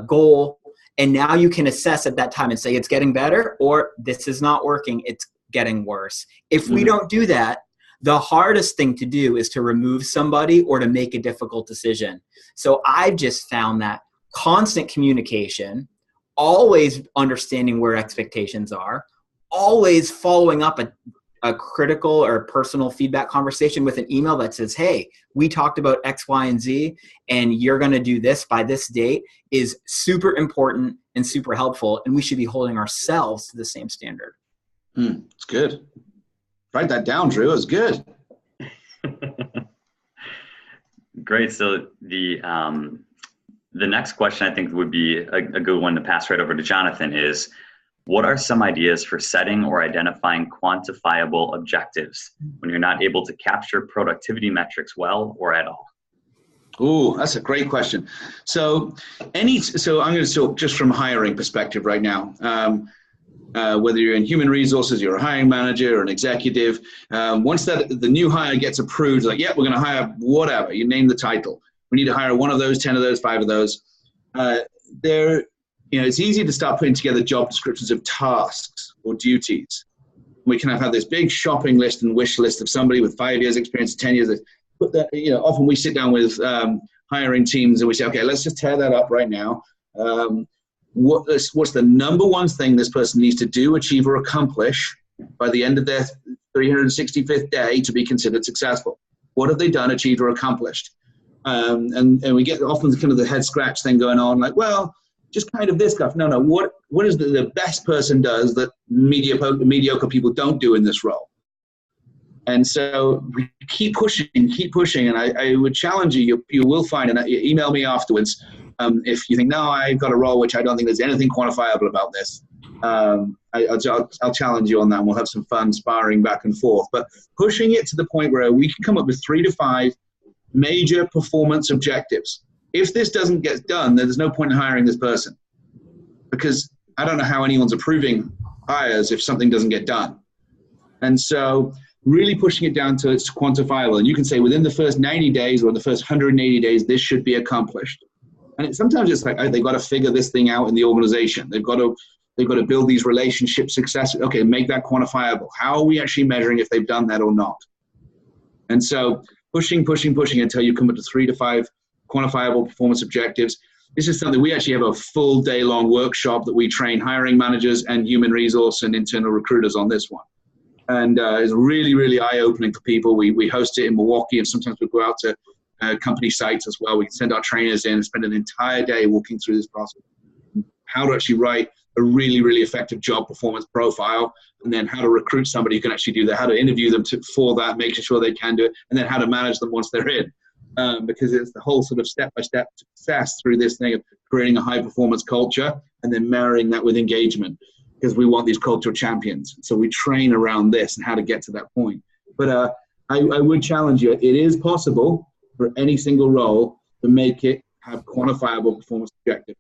goal, and now you can assess at that time and say it's getting better or this is not working, it's getting worse. If we don't do that, the hardest thing to do is to remove somebody or to make a difficult decision. So I've just found that constant communication, always understanding where expectations are, always following up a critical or personal feedback conversation with an email that says, hey, we talked about X, Y, and Z, and you're going to do this by this date, is super important and super helpful. And we should be holding ourselves to the same standard. It's good. Write that down, Drew. It's good. Great. So the next question I think would be a good one to pass right over to Jonathan is, what are some ideas for setting or identifying quantifiable objectives when you're not able to capture productivity metrics well or at all? Oh, that's a great question. So I'm going to talk just from a hiring perspective right now. Whether you're in human resources, you're a hiring manager or an executive, once the new hire gets approved, like, yeah, we're going to hire whatever, you name the title. We need to hire 1 of those, 10 of those, 5 of those. It's easy to start putting together job descriptions of tasks or duties. We can have this big shopping list and wish list of somebody with 5 years experience, 10 years. Put that, often we sit down with hiring teams and we say, okay, let's just tear that up right now. What's the number one thing this person needs to do, achieve, or accomplish by the end of their 365th day to be considered successful? What have they done, achieved, or accomplished? And we get often kind of the head scratch thing going on, like, well, just kind of this stuff. No. What is the best person does that mediocre people don't do in this role? And so we keep pushing. And I would challenge you will find, and email me afterwards, if you think, no, I've got a role which I don't think there's anything quantifiable about this. I'll challenge you on that, and we'll have some fun sparring back and forth. But pushing it to the point where we can come up with 3 to 5 major performance objectives. If this doesn't get done, then there's no point in hiring this person, because I don't know how anyone's approving hires if something doesn't get done. And so really pushing it down to it's quantifiable. And you can say within the first 90 days or the first 180 days, this should be accomplished. And sometimes it's like, they've got to figure this thing out in the organization. They've got to build these relationship success. Okay, make that quantifiable. How are we actually measuring if they've done that or not? And so pushing until you come up to 3 to 5 quantifiable performance objectives. This is something we actually have a full day-long workshop that we train hiring managers and human resource and internal recruiters on this one. And it's really, really eye-opening for people. We host it in Milwaukee, and sometimes we go out to company sites as well. We send our trainers in and spend an entire day walking through this process. How to actually write a really, really effective job performance profile, and then how to recruit somebody who can actually do that, how to interview them for that, making sure they can do it, and then how to manage them once they're in. Because it's the whole sort of step-by-step success through this thing of creating a high-performance culture and then marrying that with engagement, because we want these cultural champions. So we train around this and how to get to that point. But I would challenge you. It is possible for any single role to make it have quantifiable performance objectives.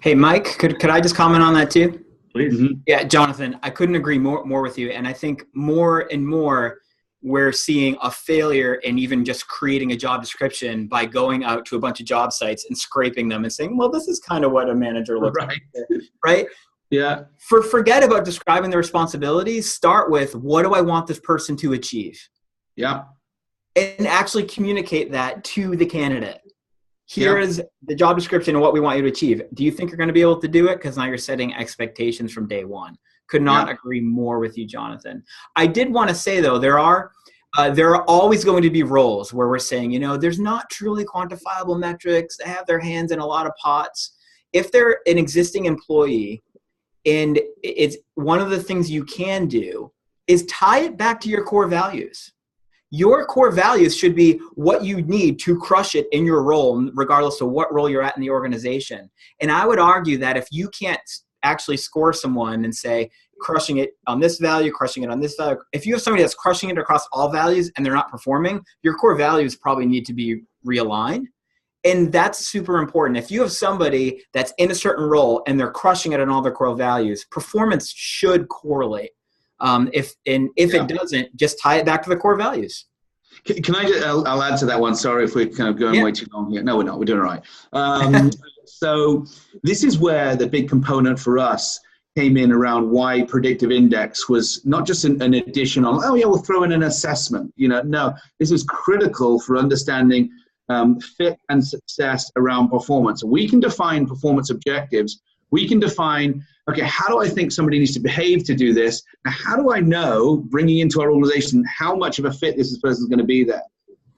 Hey, Mike, could I just comment on that too? Please. Mm-hmm. Yeah, Jonathan, I couldn't agree more with you. And I think more and more we're seeing a failure in even just creating a job description by going out to a bunch of job sites and scraping them and saying, well, this is kind of what a manager looks like, right? Yeah. Forget about describing the responsibilities. Start with, what do I want this person to achieve? Yeah. And actually communicate that to the candidate. Here is the job description and what we want you to achieve. Do you think you're going to be able to do it? Because now you're setting expectations from day one. Could not agree more with you, Jonathan. I did want to say, though, there are always going to be roles where we're saying, there's not truly quantifiable metrics. They have their hands in a lot of pots. If they're an existing employee, and it's one of the things you can do is tie it back to your core values. Your core values should be what you need to crush it in your role, regardless of what role you're at in the organization. And I would argue that if you can't actually score someone and say, crushing it on this value, crushing it on this value, if you have somebody that's crushing it across all values and they're not performing, your core values probably need to be realigned. And that's super important. If you have somebody that's in a certain role and they're crushing it on all their core values, performance should correlate. If it doesn't, just tie it back to the core values. Can I just, I'll add to that one. Sorry if we're kind of going way too long here. No, we're not. We're doing all right. So this is where the big component for us came in around why Predictive Index was not just an addition on, oh yeah, we'll throw in an assessment. No, this is critical for understanding fit and success around performance. We can define performance objectives. We can define, okay, how do I think somebody needs to behave to do this? Now, how do I know, bringing into our organization, how much of a fit this person is going to be there?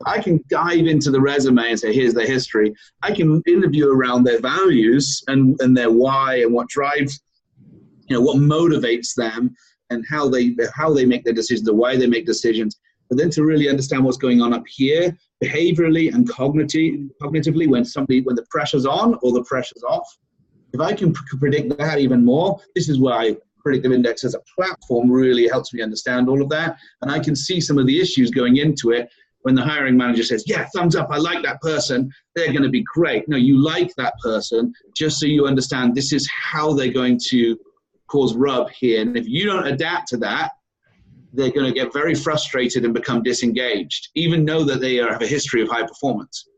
I can dive into the resume and say, here's their history. I can interview around their values and their why and what drives, what motivates them and how they make their decisions, or why they make decisions. But then to really understand what's going on up here, behaviorally and cognitively, when the pressure's on or the pressure's off. If I can predict that even more, this is why Predictive Index as a platform really helps me understand all of that. And I can see some of the issues going into it. When the hiring manager says, yeah, thumbs up, I like that person, they're going to be great. No, you like that person just so you understand this is how they're going to cause rub here. And if you don't adapt to that, they're going to get very frustrated and become disengaged, even though that they have a history of high performance.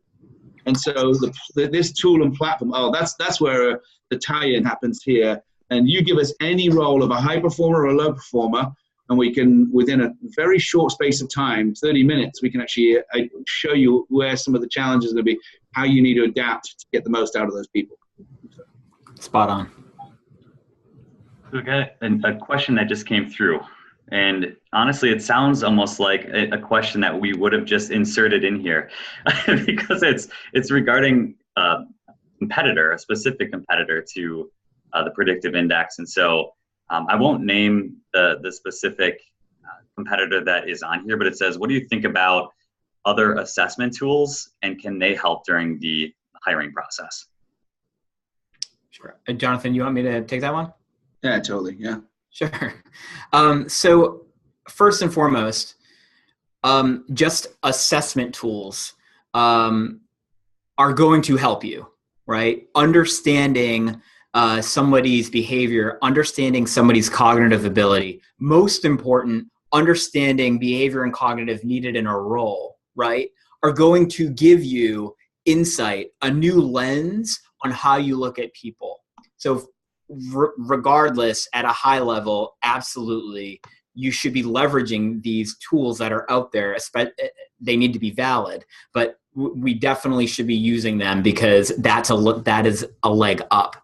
And so this tool and platform, that's where the tie-in happens here. And you give us any role of a high performer or a low performer, and we can, within a very short space of time, 30 minutes, we can actually show you where some of the challenges are going to be, how you need to adapt to get the most out of those people. Spot on. Okay, and a question that just came through. And honestly, it sounds almost like a question that we would have just inserted in here because it's regarding a specific competitor to the Predictive Index. And so I won't name the specific competitor that is on here, but it says, what do you think about other assessment tools and can they help during the hiring process? Sure. Jonathan, you want me to take that one? Yeah, totally. Yeah. Sure. So first and foremost, just assessment tools are going to help you, right? Understanding somebody's behavior, understanding somebody's cognitive ability. Most important, understanding behavior and cognitive needed in a role, right? Are going to give you insight, a new lens on how you look at people. So regardless, at a high level, absolutely, you should be leveraging these tools that are out there. They need to be valid, but we definitely should be using them because that is a leg up.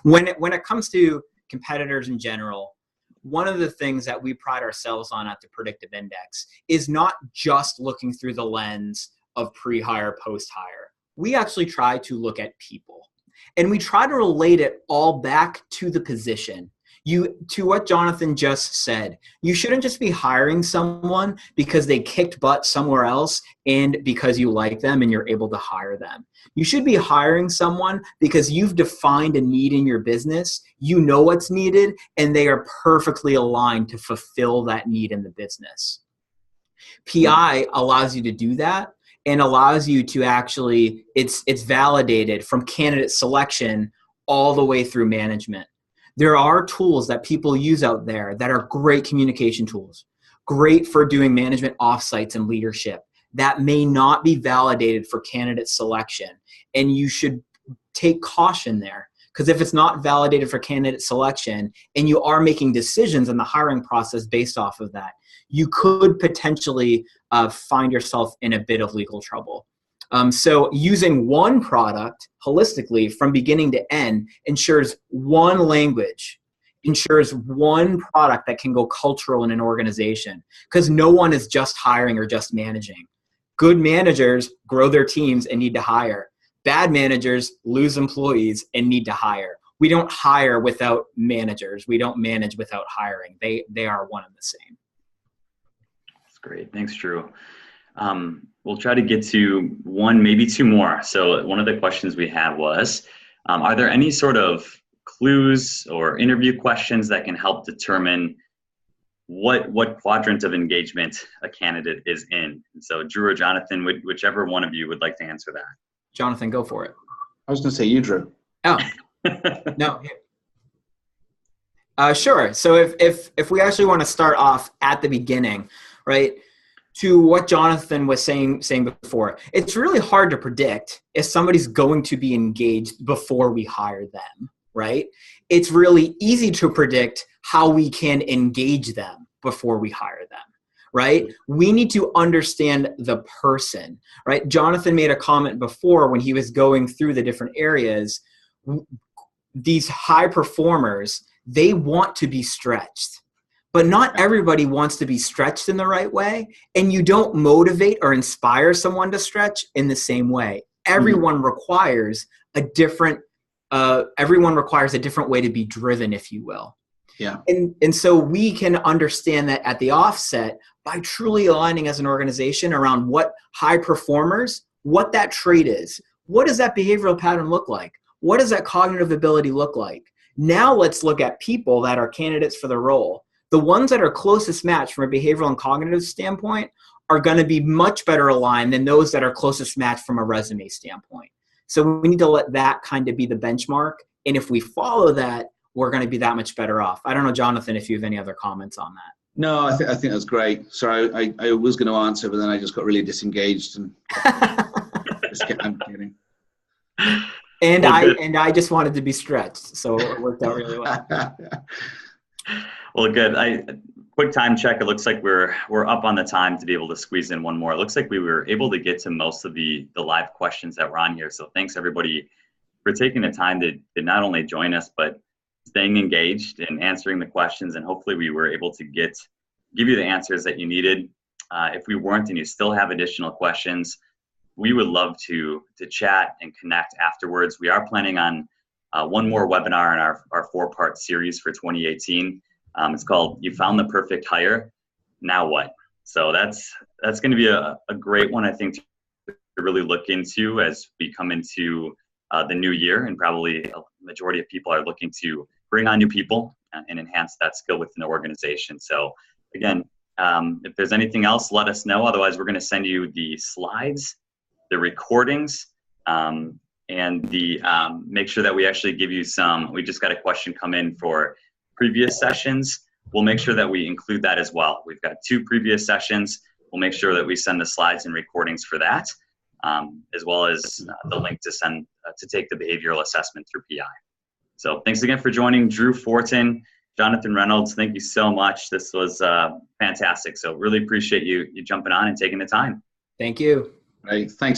When it comes to competitors in general, one of the things that we pride ourselves on at the Predictive Index is not just looking through the lens of pre-hire, post-hire. We actually try to look at people. And we try to relate it all back to the position. To what Jonathan just said, you shouldn't just be hiring someone because they kicked butt somewhere else and because you like them and you're able to hire them. You should be hiring someone because you've defined a need in your business, you know what's needed, and they are perfectly aligned to fulfill that need in the business. PI allows you to do that. And allows you to actually, it's validated from candidate selection all the way through management. There are tools that people use out there that are great communication tools, great for doing management offsites and leadership, that may not be validated for candidate selection. And you should take caution there, because if it's not validated for candidate selection and you are making decisions in the hiring process based off of that, you could potentially find yourself in a bit of legal trouble. So using one product holistically from beginning to end ensures one language, ensures one product that can go cultural in an organization, because no one is just hiring or just managing. Good managers grow their teams and need to hire. Bad managers lose employees and need to hire. We don't hire without managers. We don't manage without hiring. They are one and the same. Great. Thanks, Drew. We'll try to get to one, maybe two more. So one of the questions we had was, are there any sort of clues or interview questions that can help determine what quadrant of engagement a candidate is in? And so Drew or Jonathan, whichever one of you would like to answer that. Jonathan, go for it. I was going to say you, Drew. Oh, no. Sure. So if we actually want to start off at the beginning, right, to what Jonathan was saying before, it's really hard to predict if somebody's going to be engaged before we hire them, right? It's really easy to predict how we can engage them before we hire them, right? We need to understand the person, right? Jonathan made a comment before when he was going through the different areas. These high performers, they want to be stretched, but not everybody wants to be stretched in the right way. And you don't motivate or inspire someone to stretch in the same way. Everyone requires a different way to be driven, if you will. Yeah. And so we can understand that at the offset by truly aligning as an organization around what high performers, what that trait is. What does that behavioral pattern look like? What does that cognitive ability look like? Now let's look at people that are candidates for the role. The ones that are closest match from a behavioral and cognitive standpoint are going to be much better aligned than those that are closest match from a resume standpoint. So we need to let that kind of be the benchmark. And if we follow that, we're going to be that much better off. I don't know, Jonathan, if you have any other comments on that. No, I think that's great. Sorry, I was going to answer, but then I just got really disengaged and I'm kidding. And I just wanted to be stretched, so it worked out really well. Well, good. Quick time check. It looks like we're up on the time to be able to squeeze in one more. It looks like we were able to get to most of the live questions that were on here. So thanks everybody for taking the time to not only join us, but staying engaged and answering the questions. And hopefully we were able to give you the answers that you needed. If we weren't and you still have additional questions, we would love to chat and connect afterwards. We are planning on one more webinar in our 4-part series for 2018. It's called You Found the Perfect Hire, Now What? So that's going to be a great one, I think, to really look into as we come into the new year, and probably a majority of people are looking to bring on new people and enhance that skill within the organization. So again, if there's anything else, let us know. Otherwise, we're going to send you the slides, the recordings, and the make sure that we actually give you some. We just got a question come in for previous sessions. We'll make sure that we include that as well. We've got 2 previous sessions. We'll make sure that we send the slides and recordings for that, as well as the link to take the behavioral assessment through PI. So thanks again for joining. Drew Fortin, Jonathan Reynolds, thank you so much. This was fantastic. So really appreciate you jumping on and taking the time. Thank you. Right. Thanks.